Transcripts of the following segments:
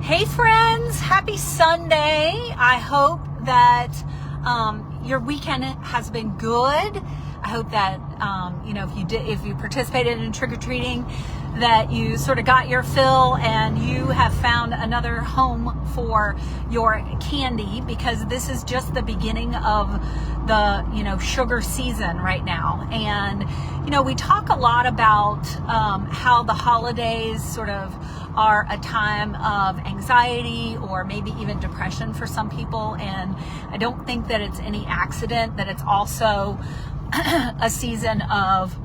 Hey friends, happy Sunday. I hope that your weekend has been good. I hope that if you participated in trick-or-treating, that you sort of got your fill and you have found another home for your candy, because this is just the beginning of the sugar season right now. And we talk a lot about how the holidays sort of are a time of anxiety or maybe even depression for some people. And I don't think that it's any accident that it's also a season of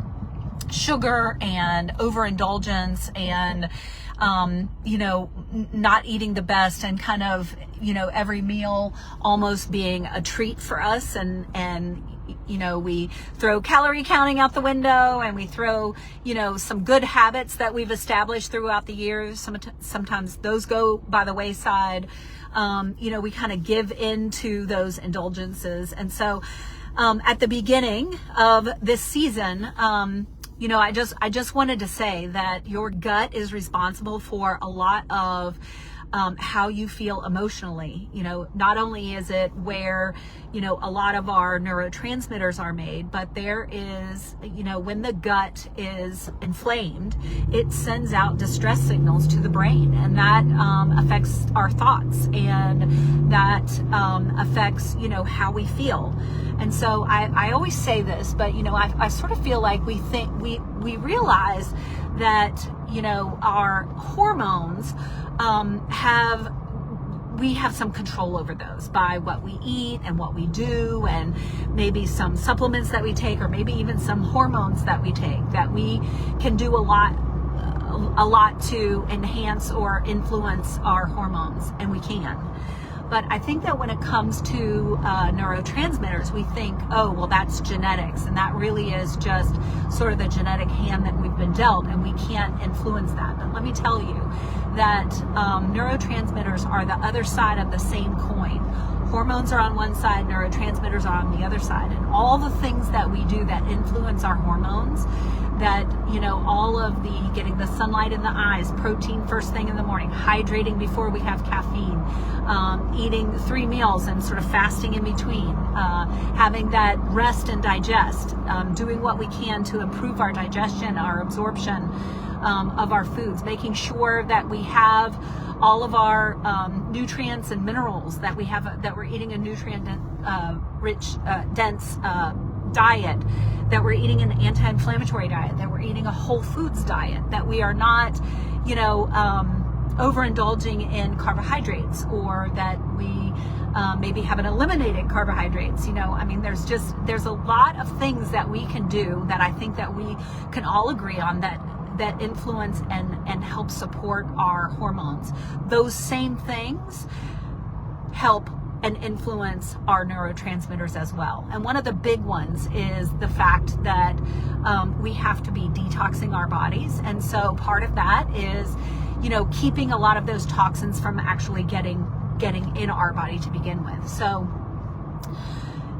sugar and overindulgence and, not eating the best, and kind of, every meal almost being a treat for us. And we throw calorie counting out the window, and we throw, some good habits that we've established throughout the years. Sometimes those go by the wayside. We kind of give in to those indulgences. And so, at the beginning of this season, I just wanted to say that your gut is responsible for a lot of how you feel emotionally. Not only is it where, a lot of our neurotransmitters are made, but there is, when the gut is inflamed, it sends out distress signals to the brain, and that affects our thoughts, and that affects, how we feel. And so I always say this, but, I sort of feel like we realize that, our hormones we have some control over those by what we eat and what we do, and maybe some supplements that we take, or maybe even some hormones that we take, that we can do a lot to enhance or influence our hormones, and we can. But I think that when it comes to neurotransmitters, we think, oh, well, that's genetics. And that really is just sort of the genetic hand that we've been dealt, and we can't influence that. But let me tell you that neurotransmitters are the other side of the same coin. Hormones are on one side, neurotransmitters are on the other side. And all the things that we do that influence our hormones, that, all of the getting the sunlight in the eyes, protein first thing in the morning, hydrating before we have caffeine, eating 3 meals and sort of fasting in between, having that rest and digest, doing what we can to improve our digestion, our absorption of our foods, making sure that we have all of our nutrients and minerals, that we have, that we're eating a nutrient rich, dense diet, that we're eating an anti-inflammatory diet, that we're eating a whole foods diet, that we are not, overindulging in carbohydrates, or that we maybe haven't eliminated carbohydrates. There's a lot of things that we can do that I think that we can all agree on that influence and help support our hormones. Those same things help and influence our neurotransmitters as well. And one of the big ones is the fact that we have to be detoxing our bodies. And so part of that is, keeping a lot of those toxins from actually getting in our body to begin with. So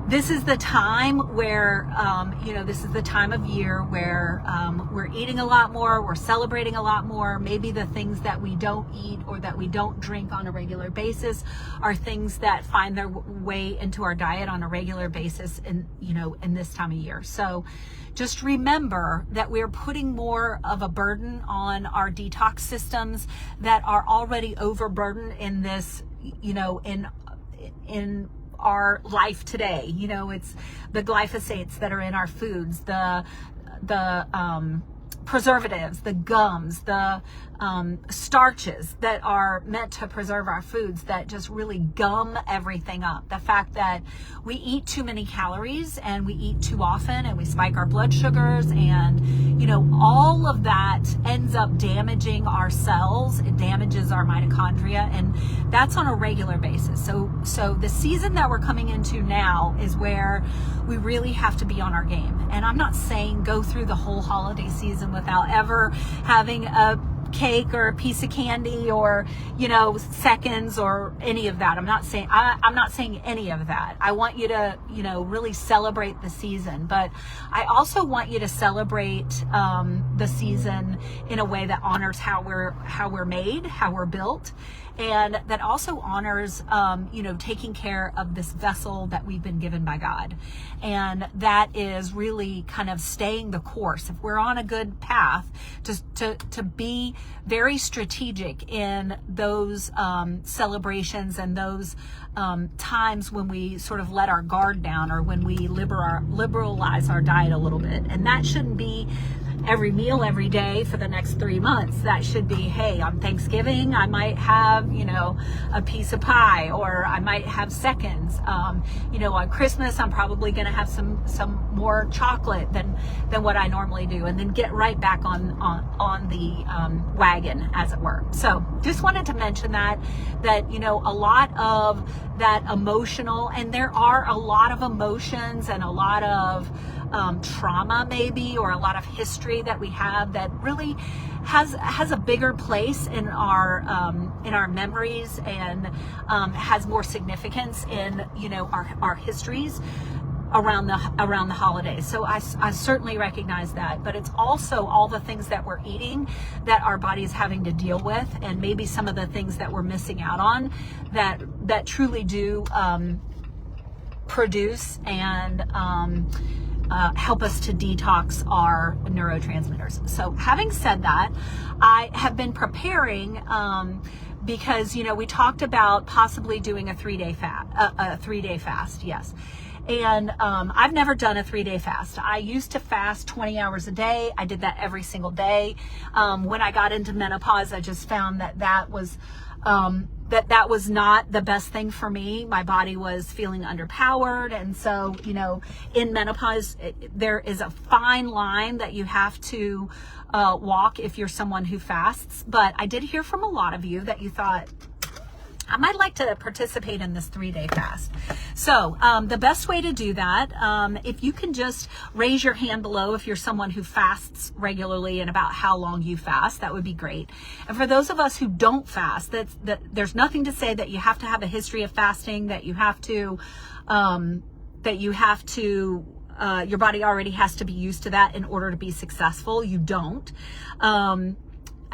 this is the time where, this is the time of year where we're eating a lot more, we're celebrating a lot more. Maybe the things that we don't eat or that we don't drink on a regular basis are things that find their way into our diet on a regular basis in this time of year. So just remember that we're putting more of a burden on our detox systems that are already overburdened in this, in our life today. It's the glyphosates that are in our foods, the preservatives, the gums, the starches that are meant to preserve our foods, that just really gum everything up. The fact that we eat too many calories and we eat too often and we spike our blood sugars, and all of that ends up damaging our cells. It damages our mitochondria, and that's on a regular basis. So the season that we're coming into now is where we really have to be on our game. And I'm not saying go through the whole holiday season without ever having a cake or a piece of candy or, seconds or any of that. I'm not saying any of that. I want you to, really celebrate the season, but I also want you to celebrate the season in a way that honors how we're made, how we're built, and that also honors, taking care of this vessel that we've been given by God. And that is really kind of staying the course. If we're on a good path, to be very strategic in those celebrations and those times when we sort of let our guard down, or when we liberalize our diet a little bit. And that shouldn't be every meal every day for the next 3 months. That should be, hey, on Thanksgiving I might have a piece of pie, or I might have seconds. On Christmas I'm probably going to have some more chocolate than what I normally do, and then get right back on the wagon, as it were. So just wanted to mention that a lot of that emotional, and there are a lot of emotions and a lot of trauma maybe, or a lot of history that we have that really has a bigger place in our memories, and has more significance in our histories around the holidays. So I certainly recognize that, but it's also all the things that we're eating that our body is having to deal with, and maybe some of the things that we're missing out on that truly do produce and help us to detox our neurotransmitters. So having said that, I have been preparing because we talked about possibly doing a 3-day fast. Yes. And I've never done a 3-day fast. I used to fast 20 hours a day. I did that every single day. When I got into menopause, I just found that was not the best thing for me. My body was feeling underpowered. And so, in menopause, there is a fine line that you have to walk if you're someone who fasts. But I did hear from a lot of you that you thought, I might like to participate in this 3-day fast. So the best way to do that, if you can just raise your hand below if you're someone who fasts regularly and about how long you fast, that would be great. And for those of us who don't fast, that there's nothing to say that you have to have a history of fasting, that you have to, your body already has to be used to that in order to be successful. You don't.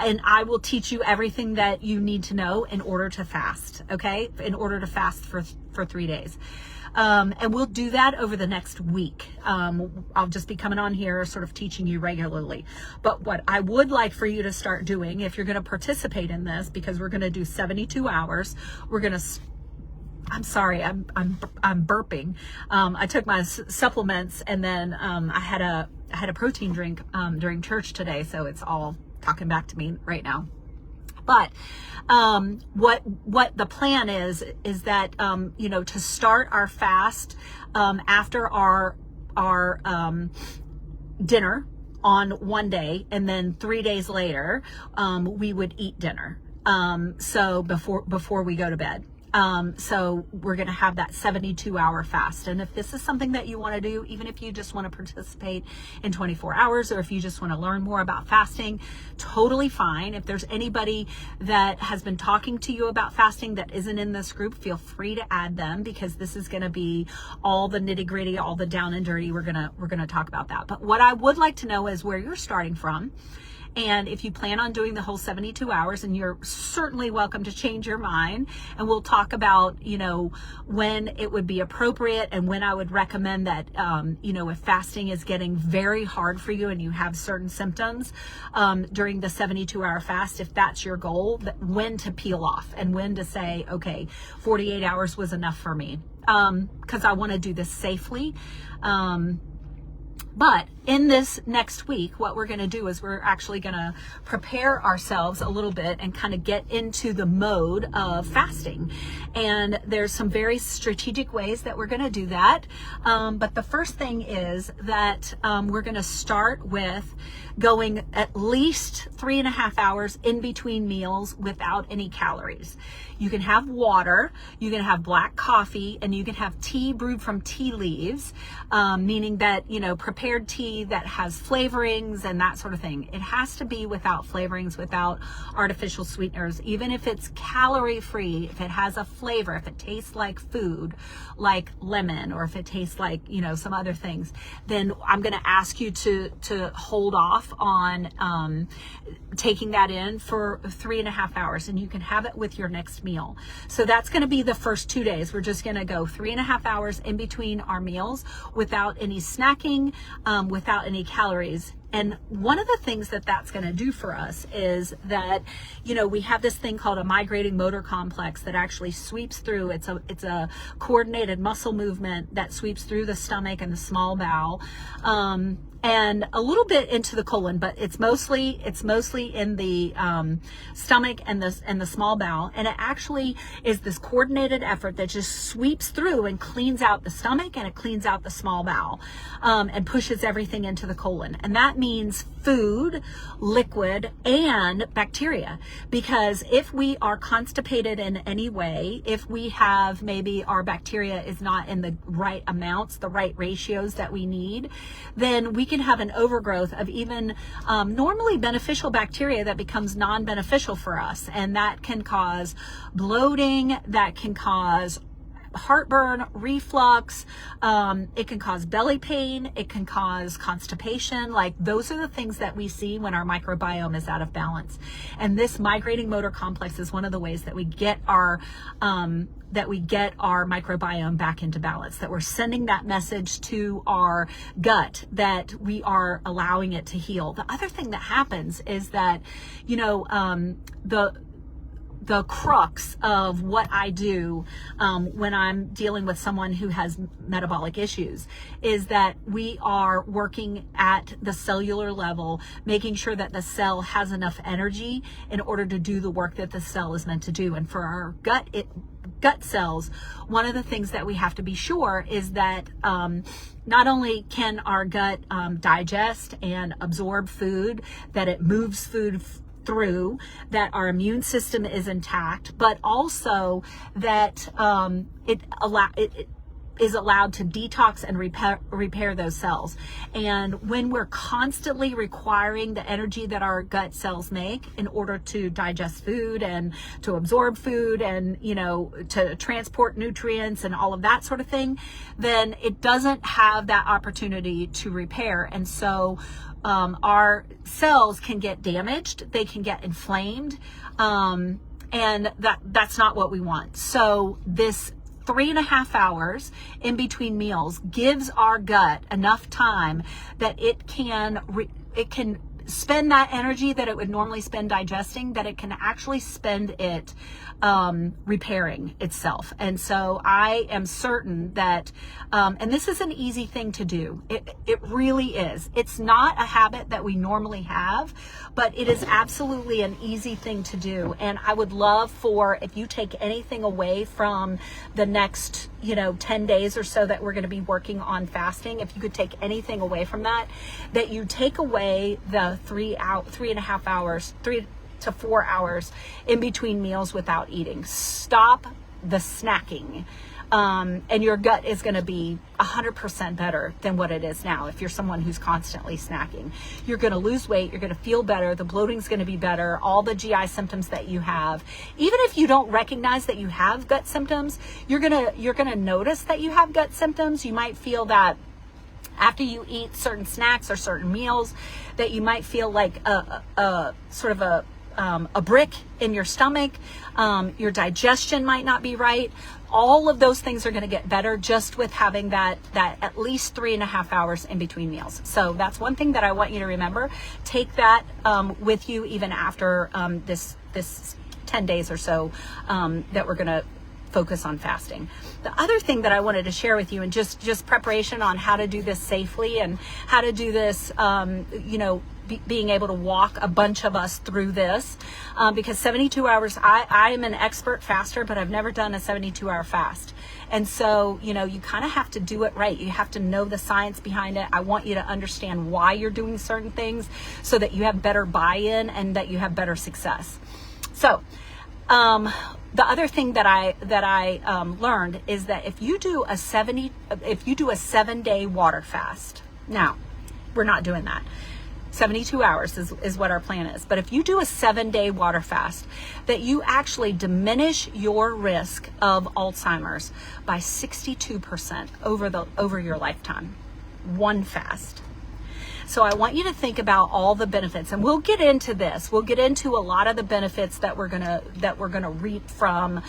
And I will teach you everything that you need to know in order to fast, okay? In order to fast for 3 days. And we'll do that over the next week. I'll just be coming on here sort of teaching you regularly. But what I would like for you to start doing, if you're going to participate in this, because we're going to do 72 hours, I'm sorry, I'm burping. I took my supplements, and then I had a protein drink during church today, so it's all talking back to me right now. But what the plan is that to start our fast after our dinner on one day, and then 3 days later we would eat dinner. So before we go to bed. So we're going to have that 72-hour fast. And if this is something that you want to do, even if you just want to participate in 24 hours, or if you just want to learn more about fasting, totally fine. If there's anybody that has been talking to you about fasting that isn't in this group, feel free to add them, because this is going to be all the nitty-gritty, all the down and dirty. We're going to talk about that. But what I would like to know is where you're starting from. And if you plan on doing the whole 72 hours, and you're certainly welcome to change your mind, and we'll talk about, when it would be appropriate, and when I would recommend that, if fasting is getting very hard for you and you have certain symptoms during the 72-hour fast, if that's your goal, when to peel off and when to say, okay, 48 hours was enough for me, because I want to do this safely. But in this next week, what we're going to do is we're actually going to prepare ourselves a little bit and kind of get into the mode of fasting. And there's some very strategic ways that we're going to do that. But the first thing is that we're going to start with going at least 3.5 hours in between meals without any calories. You can have water, you can have black coffee, and you can have tea brewed from tea leaves, meaning that, prepared tea be that has flavorings and that sort of thing. It has to be without flavorings, without artificial sweeteners. Even if it's calorie free, if it has a flavor, if it tastes like food, like lemon, or if it tastes like, you know, some other things, then I'm going to ask you to hold off on taking that in for 3.5 hours, and you can have it with your next meal. So that's going to be the first 2 days. We're just going to go 3.5 hours in between our meals without any snacking, without any calories. And one of the things that that's going to do for us is that, you know, we have this thing called a migrating motor complex that actually sweeps through. It's a coordinated muscle movement that sweeps through the stomach and the small bowel, and a little bit into the colon, but it's mostly in the stomach and the small bowel. And it actually is this coordinated effort that just sweeps through and cleans out the stomach, and it cleans out the small bowel, and pushes everything into the colon. And that means food, liquid, and bacteria. Because if we are constipated in any way, if we have maybe our bacteria is not in the right amounts, the right ratios that we need, then we can have an overgrowth of even normally beneficial bacteria that becomes non-beneficial for us. And that can cause bloating, that can cause heartburn, reflux, it can cause belly pain, it can cause constipation. Like, those are the things that we see when our microbiome is out of balance. And this migrating motor complex is one of the ways that we get our microbiome back into balance, that we're sending that message to our gut that we are allowing it to heal. The other thing that happens is that, you know, the crux of what I do when I'm dealing with someone who has metabolic issues is that we are working at the cellular level, making sure that the cell has enough energy in order to do the work that the cell is meant to do. And for our gut cells, one of the things that we have to be sure is that not only can our gut digest and absorb food, that it moves food through, that our immune system is intact, but also that it is allowed to detox and repair those cells. And when we're constantly requiring the energy that our gut cells make in order to digest food and to absorb food and, you know, to transport nutrients and all of that sort of thing, then it doesn't have that opportunity to repair. And so our cells can get damaged, they can get inflamed, and that's not what we want. So this 3.5 hours in between meals gives our gut enough time that it can spend that energy that it would normally spend digesting, that it can actually spend it repairing itself. And so I am certain that, and this is an easy thing to do. It really is. It's not a habit that we normally have, but it is absolutely an easy thing to do. And I would love for, if you take anything away from the next, 10 days or so that we're going to be working on fasting, if you could take anything away from that you take away the 3.5 hours, 3 to 4 hours in between meals without eating. Stop the snacking. And your gut is going to be 100% better than what it is now. If you're someone who's constantly snacking, you're going to lose weight, you're going to feel better, the bloating's going to be better, all the GI symptoms that you have, even if you don't recognize that you have gut symptoms, you're going to notice that you have gut symptoms. You might feel that after you eat certain snacks or certain meals, that you might feel like a sort of a brick in your stomach. Your digestion might not be right. All of those things are going to get better just with having that at least 3.5 hours in between meals. So that's one thing that I want you to remember. Take that with you even after this 10 days or so that we're going to focus on fasting. The other thing that I wanted to share with you, and just preparation on how to do this safely and how to do this, being able to walk a bunch of us through this, because 72 hours, I am an expert faster, but I've never done a 72-hour fast. And so, you kind of have to do it right. You have to know the science behind it. I want you to understand why you're doing certain things so that you have better buy-in and that you have better success. So, the other thing that I learned is that if you do a 7-day water fast, now we're not doing that. 72 hours is what our plan is. But if you do a 7-day water fast, that you actually diminish your risk of Alzheimer's by 62% over your lifetime. One fast. So I want you to think about all the benefits, and we'll get into this. We'll get into a lot of the benefits that we're gonna reap from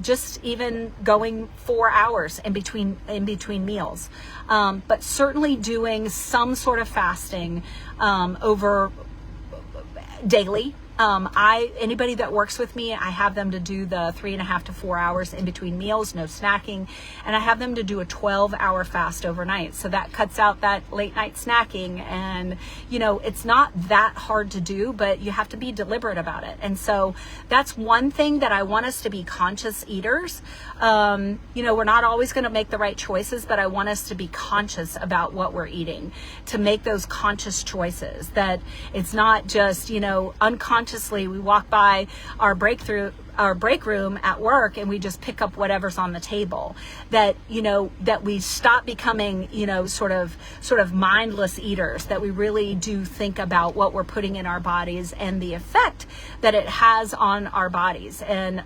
just even going 4 hours in between meals, but certainly doing some sort of fasting over daily. Anybody that works with me, I have them to do the 3.5 to 4 hours in between meals, no snacking, and I have them to do a 12-hour fast overnight. So that cuts out that late night snacking, and it's not that hard to do, but you have to be deliberate about it. And so that's one thing that I want us to be conscious eaters. We're not always going to make the right choices, but I want us to be conscious about what we're eating, to make those conscious choices, that it's not just, unconsciously we walk by our break room at work and we just pick up whatever's on the table. That that we stop becoming sort of mindless eaters, that we really do think about what we're putting in our bodies and the effect that it has on our bodies. And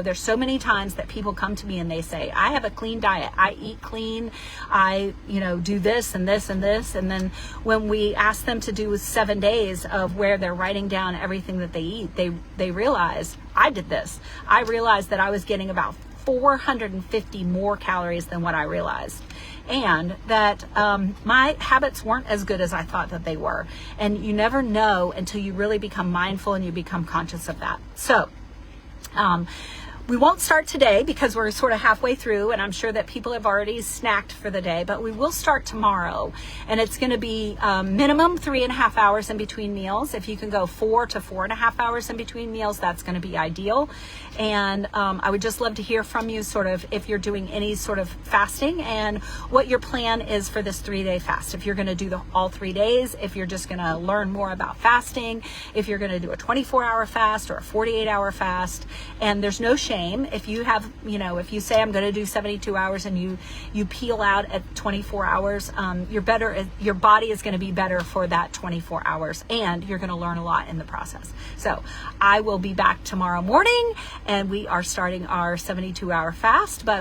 there's so many times that people come to me and they say, I have a clean diet, I eat clean, I do this and this and this, and then when we ask them to do 7 days of where they're writing down everything that they eat, they realize, I did this. I realized that I was getting about 450 more calories than what I realized, and that my habits weren't as good as I thought that they were. And you never know until you really become mindful and you become conscious of that. So we won't start today because we're sort of halfway through, and I'm sure that people have already snacked for the day, but we will start tomorrow, and it's going to be minimum 3.5 hours in between meals. If you can go 4 to 4.5 hours in between meals, that's going to be ideal. And I would just love to hear from you, sort of, if you're doing any sort of fasting and what your plan is for this 3-day fast. If you're going to do all 3 days, if you're just going to learn more about fasting, if you're going to do a 24-hour fast or a 48-hour fast. And there's no shame if you have, if you say I'm going to do 72 hours and you peel out at 24 hours, your body is going to be better for that 24 hours, and you're going to learn a lot in the process. So I will be back tomorrow morning, and we are starting our 72-hour fast, but